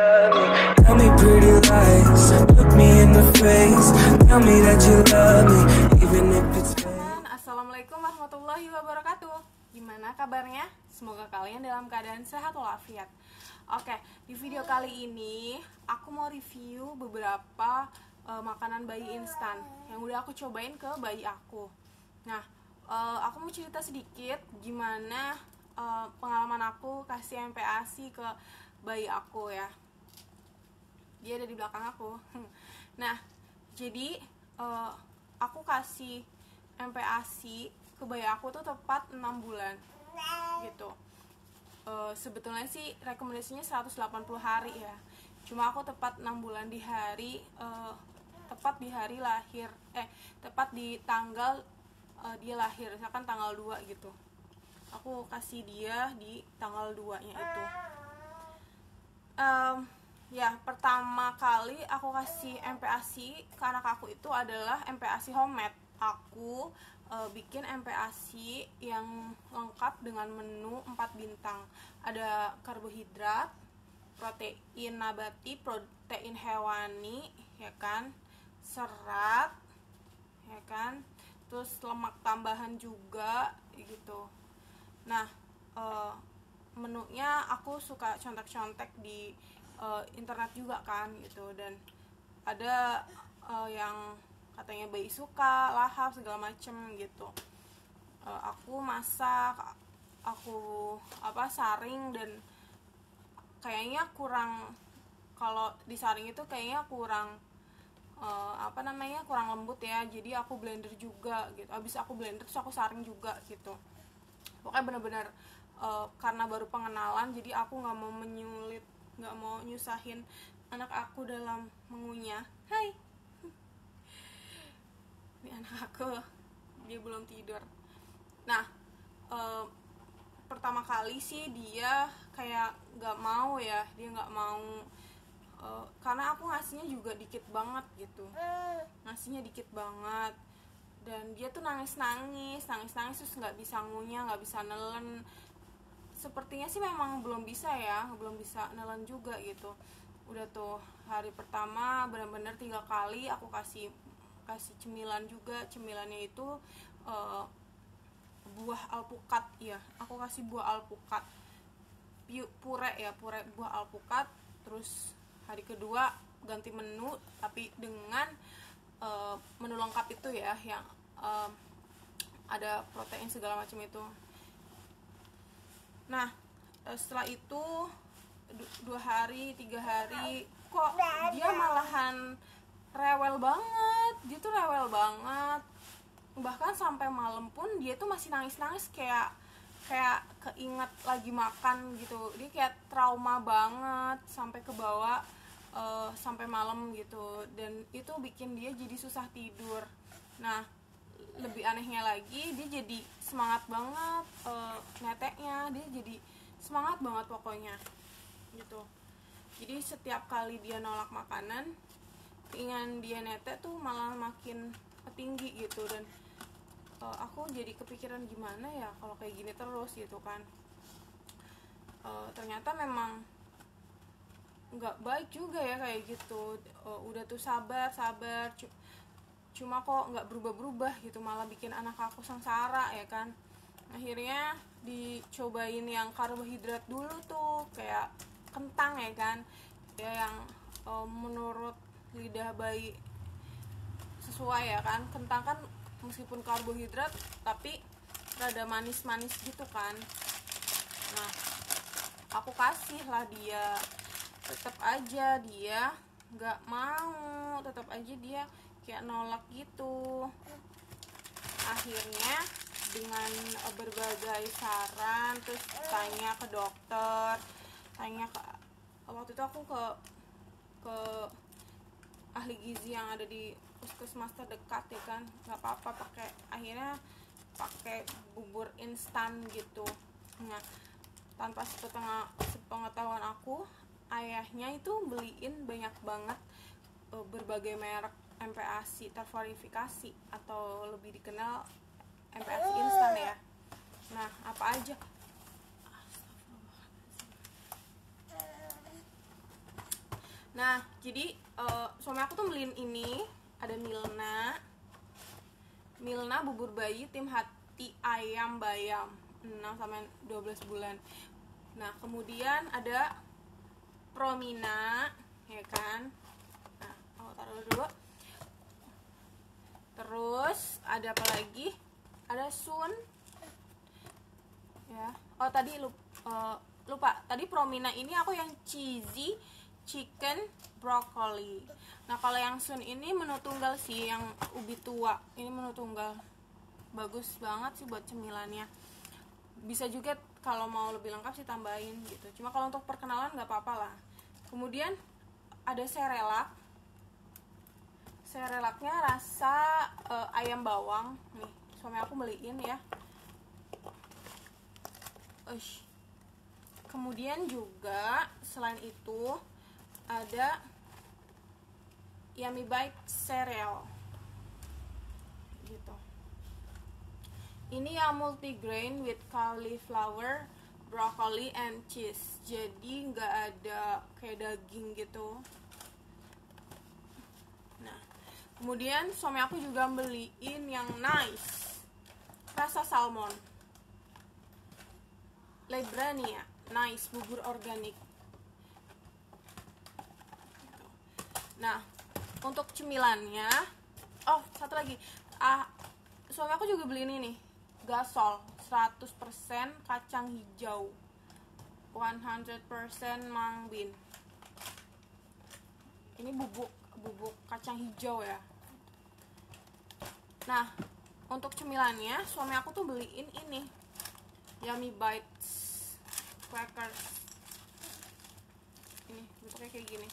love me. Tell me pretty lies, look me in the face. Tell me that you love me, even if it's fake. Assalamualaikum warahmatullahi wabarakatuh. Gimana kabarnya? Semoga kalian dalam keadaan sehat walafiat. Oke, di video kali ini aku mau review beberapa makanan bayi instan yang udah aku cobain ke bayi aku. Nah, aku mau cerita sedikit gimana pengalaman aku kasih MPASI ke bayi aku ya. Dia ada di belakang aku. Nah, jadi aku kasih MPASI ke bayi aku tuh tepat 6 bulan gitu. Sebetulnya sih rekomendasinya 180 hari ya. Cuma aku tepat 6 bulan di hari tepat di hari lahir, tepat di tanggal dia lahir, misalkan tanggal 2 gitu. Aku kasih dia di tanggal 2-nya itu. Ya, pertama kali aku kasih MPASI ke anak aku itu adalah MPASI homemade. Aku bikin MPASI yang lengkap dengan menu 4 bintang. Ada karbohidrat, protein nabati, protein hewani, ya kan, serat, ya kan, terus lemak tambahan juga gitu. Nah, menunya aku suka contek-contek di internet juga kan gitu, dan ada yang katanya bayi suka, lahap, segala macem gitu. Aku masak, aku saring, dan kayaknya kurang, kalau disaring itu kayaknya kurang kurang lembut ya. Jadi aku blender juga gitu. Abis aku blender terus aku saring juga gitu. Pokoknya bener-bener karena baru pengenalan, jadi aku nggak mau menyulit, nggak mau nyusahin anak aku dalam mengunyah. Hai, ini anak aku, dia belum tidur. Nah, pertama kali sih dia kayak nggak mau ya, dia nggak mau, karena aku ngasihnya juga dikit banget gitu, ngasihnya dikit banget, dan dia tuh nangis terus nggak bisa ngunyah, nggak bisa nelen. Sepertinya sih memang belum bisa nelen juga gitu. Udah tuh hari pertama benar-benar 3 kali aku kasih cemilan juga. Cemilannya itu buah alpukat ya, aku kasih buah alpukat pure buah alpukat. Terus hari kedua ganti menu, tapi dengan menu lengkap itu ya, yang ada protein segala macam itu. Nah, setelah itu 2 hari 3 hari kok dia malahan rewel banget. Dia tuh rewel banget, bahkan sampai malam pun dia tuh masih nangis kayak keinget lagi makan gitu. Dia kayak trauma banget sampai ke bawah, sampai malam gitu, dan itu bikin dia jadi susah tidur. Nah, lebih anehnya lagi, dia jadi semangat banget neteknya, dia jadi semangat banget pokoknya gitu. Jadi setiap kali dia nolak makanan, keinginan dia netek tuh malah makin tinggi gitu. Dan aku jadi kepikiran gimana ya kalau kayak gini terus gitu kan. Ternyata memang nggak baik juga ya kayak gitu. Udah tuh sabar cuma kok nggak berubah gitu, malah bikin anak aku sengsara ya kan. Akhirnya dicobain yang karbohidrat dulu tuh, kayak kentang ya kan, ya yang menurut lidah bayi sesuai ya kan. Kentang kan meskipun karbohidrat tapi rada manis-manis gitu kan. Nah, aku kasih lah dia, tetap aja dia nggak mau, tetap aja dia kayak nolak gitu. Akhirnya dengan berbagai saran, terus tanya ke dokter, waktu itu aku ke ahli gizi yang ada di puskesmas terdekat ya kan. Nggak apa-apa, akhirnya pakai bubur instan gitu. Nah, tanpa sepengetahuan aku, ayahnya itu beliin banyak banget berbagai merek MPASI terverifikasi, atau lebih dikenal MPASI instan ya. Nah, apa aja? Nah, jadi suami aku tuh beliin ini, ada Milna bubur bayi tim hati ayam bayam 6-12 bulan. Nah, kemudian ada Promina, ya kan. Nah, aku taruh dulu. Terus ada apa lagi? Ada Sun. Ya. Oh, tadi lupa. Tadi Promina ini aku yang cheesy chicken broccoli. Nah, kalau yang Sun ini menu tunggal sih, yang ubi tua. Ini menu tunggal. Bagus banget sih buat cemilannya. Bisa juga kalau mau lebih lengkap sih tambahin gitu. Cuma kalau untuk perkenalan nggak apa-apa lah. Kemudian ada serelaknya rasa ayam bawang. Nih, suami aku beliin ya. Kemudian juga selain itu ada Yummy Bite cereal gitu. Ini yang multigrain with cauliflower, broccoli, and cheese. Jadi nggak ada kayak daging gitu. Nah, kemudian suami aku juga beliin yang nice, rasa salmon. Lebrania, nice, bubur organik. Nah, untuk cemilannya, oh satu lagi, suami aku juga beliin ini, gasol 100% kacang hijau, 100% mung bean. Ini bubuk kacang hijau ya. Nah, untuk cemilannya suami aku tuh beliin ini Yummy Bites crackers. Ini bentuknya kayak gini.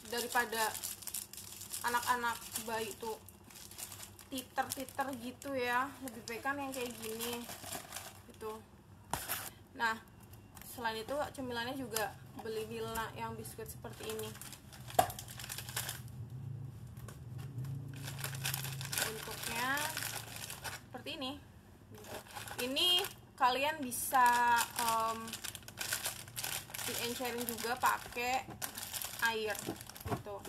Daripada anak-anak bayi tuh titer gitu ya, lebih baik kan yang kayak gini gitu. Nah, selain itu cemilannya juga beli Milna yang biskuit seperti ini. Bentuknya seperti ini. Ini kalian bisa di-encerin juga pakai air gitu.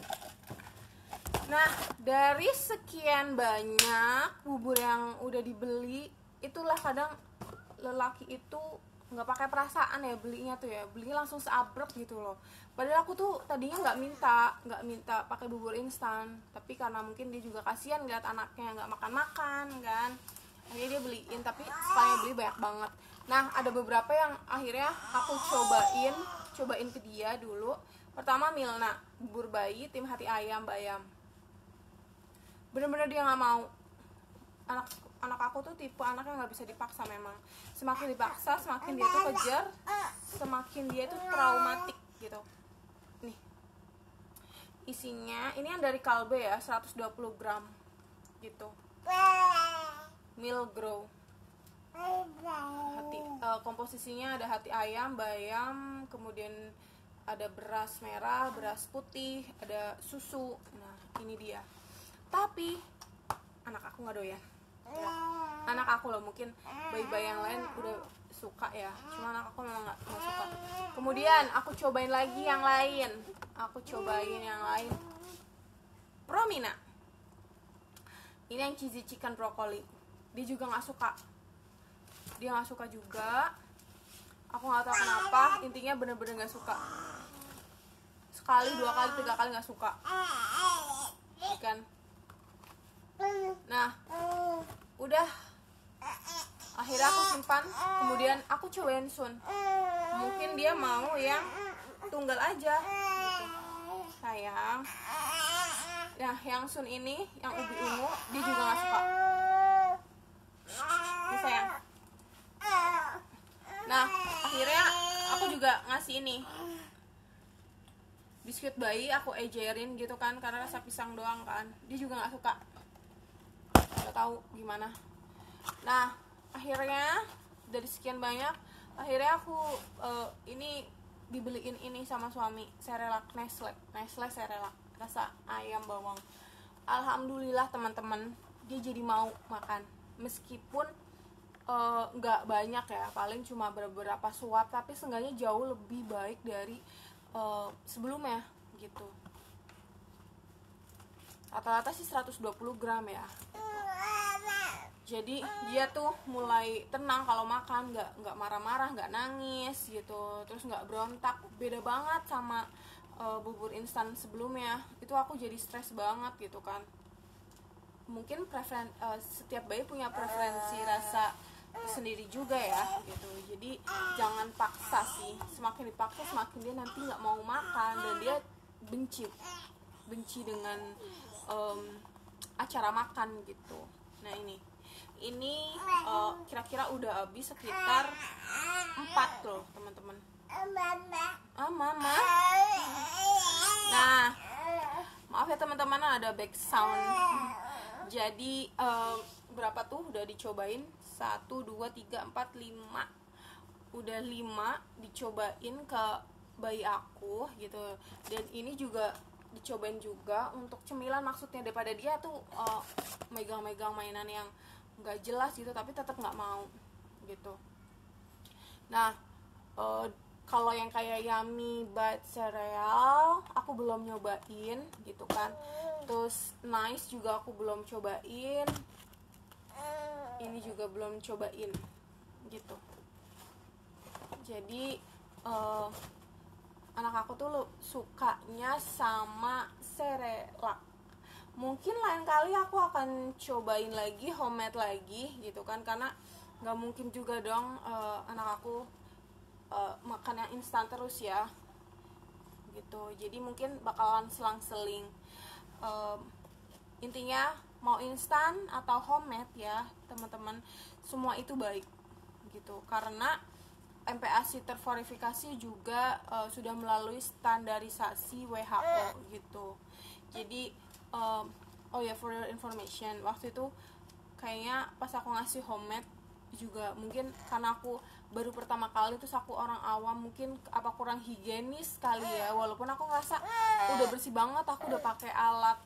Nah, dari sekian banyak bubur yang udah dibeli, itulah kadang lelaki itu nggak pakai perasaan ya belinya tuh ya, beli langsung seabrek gitu loh. Padahal aku tuh tadinya nggak minta pakai bubur instan, tapi karena mungkin dia juga kasihan lihat anaknya nggak makan kan, akhirnya dia beliin. Tapi sekalinya beli banyak banget. Nah, ada beberapa yang akhirnya aku cobain ke dia dulu. Pertama Milna bubur bayi tim hati ayam bayam, bener-bener dia nggak mau. Anak aku tuh tipe anak yang nggak bisa dipaksa. Memang semakin dipaksa semakin dia tuh kejar, semakin dia tuh traumatik gitu. Nih isinya, ini yang dari Kalbe ya, 120 gram gitu, Milgrow. Komposisinya ada hati ayam bayam, kemudian ada beras merah, beras putih, ada susu. Nah, ini dia. Tapi anak aku nggak doyan ya. Anak aku loh, mungkin bayi-bayi yang lain udah suka ya, cuma anak aku memang nggak suka. Kemudian aku cobain lagi yang lain, Promina. Ini yang cheesy chicken broccoli, dia juga nggak suka. Dia nggak suka juga, aku nggak tahu kenapa. Intinya bener-bener nggak suka. Sekali, 2 kali, 3 kali nggak suka kan. Nah, udah, akhirnya aku simpan. Kemudian aku cobain Sun, mungkin dia mau yang tunggal aja gitu, sayang. Nah, yang Sun ini yang ubi ungu dia juga nggak suka. Ini sayang. Nah, akhirnya aku juga ngasih ini biskuit bayi, aku ejerin gitu kan, karena rasa pisang doang kan. Dia juga nggak suka, nggak tahu gimana. Nah, akhirnya dari sekian banyak, akhirnya aku ini dibeliin ini sama suami, serelak Nestle serelak rasa ayam bawang. Alhamdulillah teman-teman, dia jadi mau makan meskipun nggak banyak ya, paling cuma beberapa suap, tapi seenggaknya jauh lebih baik dari sebelumnya gitu. Rata-rata sih 120 gram ya. Jadi dia tuh mulai tenang kalau makan, nggak marah-marah, nggak nangis gitu, terus nggak berontak. Beda banget sama bubur instan sebelumnya. Itu aku jadi stres banget gitu kan. Mungkin setiap bayi punya preferensi rasa sendiri juga ya gitu. Jadi jangan paksa sih. Semakin dipaksa semakin dia nanti nggak mau makan dan dia benci dengan acara makan gitu. Nah ini kira-kira udah habis sekitar 4 loh teman-teman. Mama. Nah, maaf ya teman-teman, ada back sound. Jadi berapa tuh udah dicobain? 1, 2, 3, 4, 5. Udah 5 dicobain ke bayi aku gitu. Dan ini juga dicobain juga untuk cemilan, maksudnya daripada dia tuh megang-megang mainan yang nggak jelas gitu, tapi tetap nggak mau gitu. Nah, kalau yang kayak Yummy Bite cereal aku belum nyobain gitu kan. Terus Nice juga aku belum cobain. Ini juga belum cobain gitu. Jadi anak aku tuh sukanya sama Cerelac. Mungkin lain kali aku akan cobain lagi homemade lagi gitu kan, karena nggak mungkin juga dong anak aku makan yang instan terus ya gitu. Jadi mungkin bakalan selang-seling. Intinya mau instan atau homemade ya teman-teman, semua itu baik gitu, karena MPASI terverifikasi juga sudah melalui standarisasi WHO gitu. Jadi oh ya, for your information, waktu itu kayaknya pas aku ngasih homemade juga, mungkin karena aku baru pertama kali, terus aku orang awam, mungkin apa kurang higienis kali ya, walaupun aku ngerasa udah bersih banget, aku udah pakai alat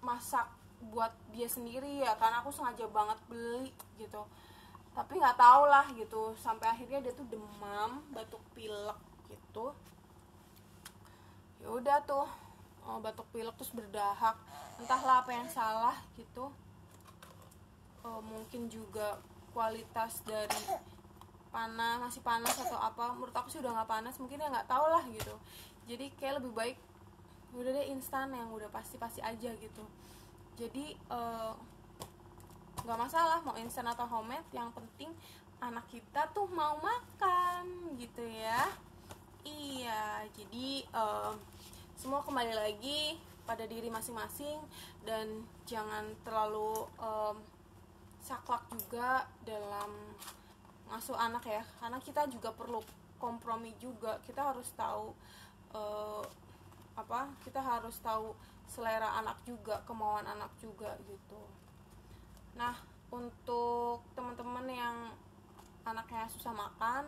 masak buat dia sendiri ya, karena aku sengaja banget beli gitu. Tapi nggak tau lah gitu, sampai akhirnya dia tuh demam, batuk pilek gitu. Ya udah tuh batuk pilek terus berdahak, entahlah apa yang salah gitu. Mungkin juga kualitas dari masih panas atau apa. Menurut aku sih udah nggak panas, mungkin ya nggak tahu lah gitu. Jadi kayak lebih baik udah deh instan yang udah pasti aja gitu. Jadi nggak masalah mau instan atau homemade, yang penting anak kita tuh mau makan gitu ya. Iya, jadi semua kembali lagi pada diri masing-masing, dan jangan terlalu saklek juga dalam ngasuh anak ya, karena kita juga perlu kompromi juga. Kita harus tahu kita harus tahu selera anak juga, kemauan anak juga gitu. Nah, untuk teman-teman yang anaknya susah makan,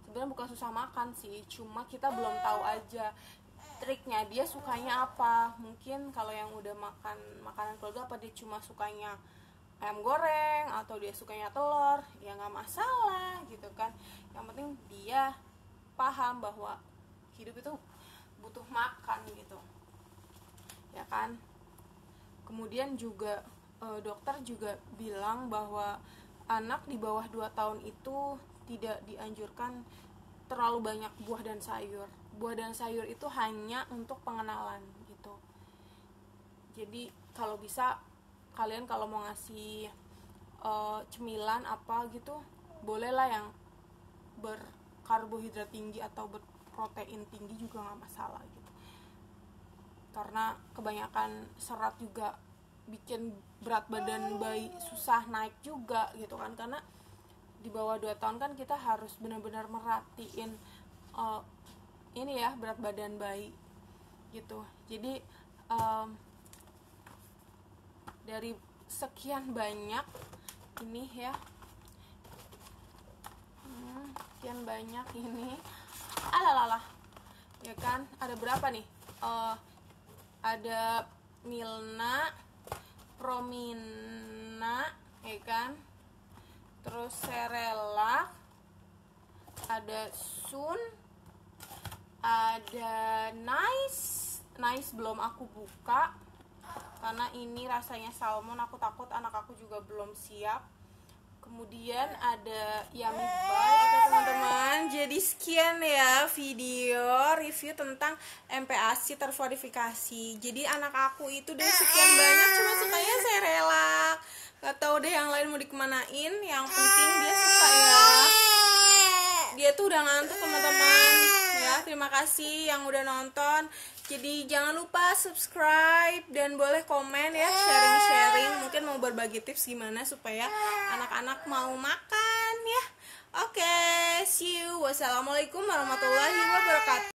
sebenarnya bukan susah makan sih, cuma kita belum tahu aja triknya dia sukanya apa. Mungkin kalau yang udah makan makanan keluarga, apa dia cuma sukanya ayam goreng atau dia sukanya telur, ya nggak masalah gitu kan. Yang penting dia paham bahwa hidup itu butuh makan gitu ya kan. Kemudian juga dokter juga bilang bahwa anak di bawah 2 tahun itu tidak dianjurkan terlalu banyak buah dan sayur. Buah dan sayur itu hanya untuk pengenalan gitu. Jadi kalau bisa kalian kalau mau ngasih cemilan apa gitu, bolehlah yang berkarbohidrat tinggi atau berprotein tinggi juga nggak masalah gitu. Karena kebanyakan serat juga bikin berat badan bayi susah naik juga gitu kan. Karena di bawah 2 tahun kan kita harus benar-benar merhatiin ini ya, berat badan bayi gitu. Jadi dari sekian banyak ini ya, sekian banyak ini, alalah ya kan, ada berapa nih? Ada Milna, Promina, ya kan, terus Cerelac, ada Sun, ada Nice belum aku buka karena ini rasanya salmon, aku takut anak aku juga belum siap. Kemudian ada Yummy Bite. Oke teman-teman, jadi sekian ya video review tentang MPASI terverifikasi. Jadi anak aku itu dari sekian banyak cuma sukanya Cerelac, gak tau deh yang lain mau dikemanain. Yang penting dia suka ya. Dia tuh udah ngantuk teman-teman ya. Terima kasih yang udah nonton. Jadi jangan lupa subscribe dan boleh komen ya, sharing-sharing. Mungkin mau berbagi tips gimana supaya anak-anak mau makan ya. Oke, see you. Wassalamualaikum warahmatullahi wabarakatuh.